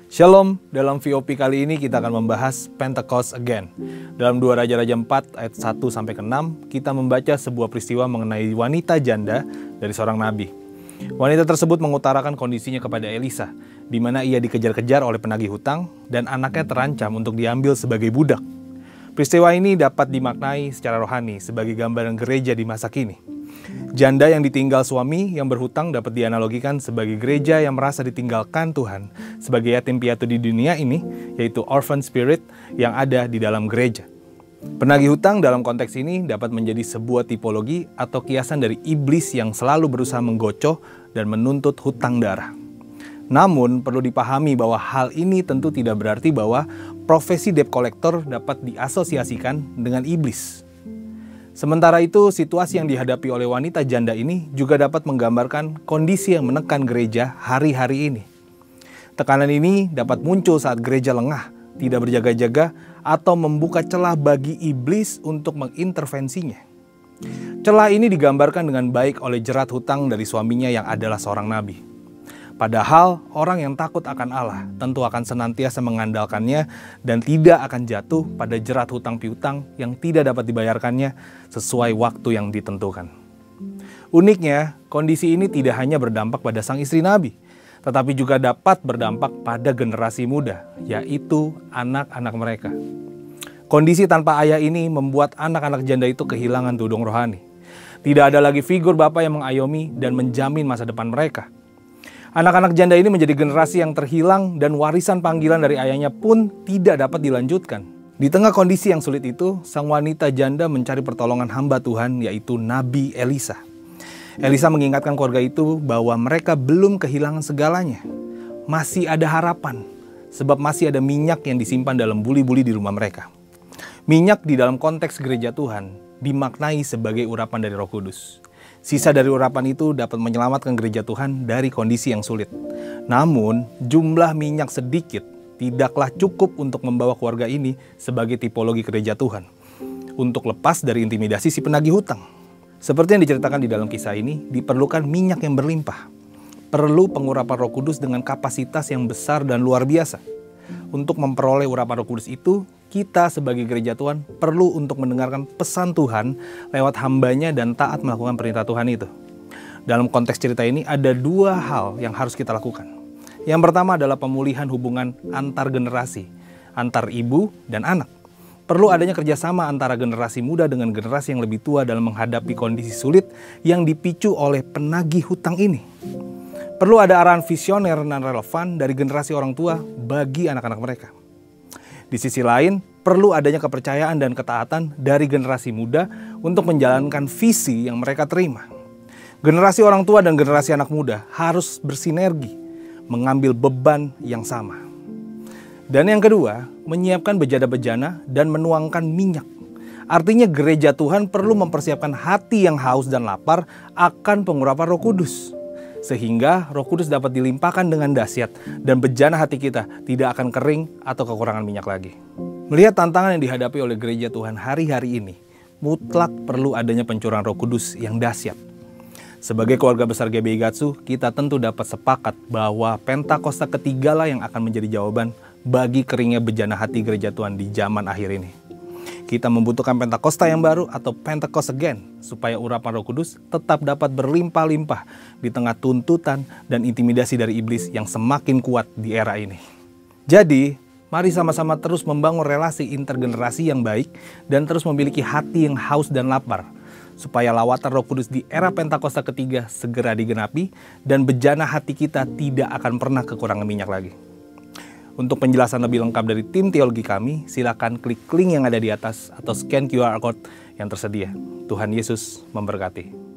Shalom, dalam VOP kali ini kita akan membahas Pentecost Again. Dalam 2 Raja-Raja 4 ayat 1-6, kita membaca sebuah peristiwa mengenai wanita janda dari seorang nabi. Wanita tersebut mengutarakan kondisinya kepada Elisa, di mana ia dikejar-kejar oleh penagih hutang dan anaknya terancam untuk diambil sebagai budak. Peristiwa ini dapat dimaknai secara rohani sebagai gambaran gereja di masa kini. Janda yang ditinggal suami yang berhutang dapat dianalogikan sebagai gereja yang merasa ditinggalkan Tuhan sebagai yatim piatu di dunia ini, yaitu orphan spirit yang ada di dalam gereja. Penagih hutang dalam konteks ini dapat menjadi sebuah tipologi atau kiasan dari iblis yang selalu berusaha menggocoh dan menuntut hutang darah. Namun perlu dipahami bahwa hal ini tentu tidak berarti bahwa profesi debt collector dapat diasosiasikan dengan iblis. Sementara itu, situasi yang dihadapi oleh wanita janda ini juga dapat menggambarkan kondisi yang menekan gereja hari-hari ini. Tekanan ini dapat muncul saat gereja lengah, tidak berjaga-jaga, atau membuka celah bagi iblis untuk mengintervensinya. Celah ini digambarkan dengan baik oleh jerat hutang dari suaminya yang adalah seorang nabi. Padahal orang yang takut akan Allah tentu akan senantiasa mengandalkannya dan tidak akan jatuh pada jerat hutang piutang yang tidak dapat dibayarkannya sesuai waktu yang ditentukan. Uniknya, kondisi ini tidak hanya berdampak pada sang istri nabi, tetapi juga dapat berdampak pada generasi muda, yaitu anak-anak mereka. Kondisi tanpa ayah ini membuat anak-anak janda itu kehilangan tudung rohani. Tidak ada lagi figur bapak yang mengayomi dan menjamin masa depan mereka. Anak-anak janda ini menjadi generasi yang terhilang dan warisan panggilan dari ayahnya pun tidak dapat dilanjutkan. Di tengah kondisi yang sulit itu, sang wanita janda mencari pertolongan hamba Tuhan, yaitu Nabi Elisa. Elisa mengingatkan keluarga itu bahwa mereka belum kehilangan segalanya. Masih ada harapan, sebab masih ada minyak yang disimpan dalam buli-buli di rumah mereka. Minyak di dalam konteks gereja Tuhan dimaknai sebagai urapan dari Roh Kudus. Sisa dari urapan itu dapat menyelamatkan gereja Tuhan dari kondisi yang sulit. Namun, jumlah minyak sedikit tidaklah cukup untuk membawa keluarga ini sebagai tipologi gereja Tuhan untuk lepas dari intimidasi si penagih hutang. Seperti yang diceritakan di dalam kisah ini, diperlukan minyak yang berlimpah. Perlu pengurapan Roh Kudus dengan kapasitas yang besar dan luar biasa. Untuk memperoleh urapan Roh Kudus itu, kita sebagai gereja Tuhan perlu untuk mendengarkan pesan Tuhan lewat hambanya dan taat melakukan perintah Tuhan itu. Dalam konteks cerita ini ada 2 hal yang harus kita lakukan. Yang pertama adalah pemulihan hubungan antar generasi, antar ibu dan anak. Perlu adanya kerjasama antara generasi muda dengan generasi yang lebih tua dalam menghadapi kondisi sulit yang dipicu oleh penagih hutang ini. Perlu ada arahan visioner dan relevan dari generasi orang tua bagi anak-anak mereka. Di sisi lain, perlu adanya kepercayaan dan ketaatan dari generasi muda untuk menjalankan visi yang mereka terima. Generasi orang tua dan generasi anak muda harus bersinergi, mengambil beban yang sama. Dan yang kedua, menyiapkan bejana-bejana dan menuangkan minyak. Artinya gereja Tuhan perlu mempersiapkan hati yang haus dan lapar akan pengurapan Roh Kudus. Sehingga Roh Kudus dapat dilimpahkan dengan dahsyat dan bejana hati kita tidak akan kering atau kekurangan minyak lagi. Melihat tantangan yang dihadapi oleh gereja Tuhan hari-hari ini, mutlak perlu adanya pencurahan Roh Kudus yang dahsyat. Sebagai keluarga besar GBI Gatsu, kita tentu dapat sepakat bahwa Pentakosta ketigalah yang akan menjadi jawaban bagi keringnya bejana hati gereja Tuhan di zaman akhir ini. Kita membutuhkan Pentakosta yang baru atau Pentecost Again supaya urapan Roh Kudus tetap dapat berlimpah-limpah di tengah tuntutan dan intimidasi dari iblis yang semakin kuat di era ini. Jadi, mari sama-sama terus membangun relasi intergenerasi yang baik dan terus memiliki hati yang haus dan lapar supaya lawatan Roh Kudus di era Pentakosta ketiga segera digenapi dan bejana hati kita tidak akan pernah kekurangan minyak lagi. Untuk penjelasan lebih lengkap dari tim teologi kami, silakan klik link yang ada di atas atau scan QR code yang tersedia. Tuhan Yesus memberkati.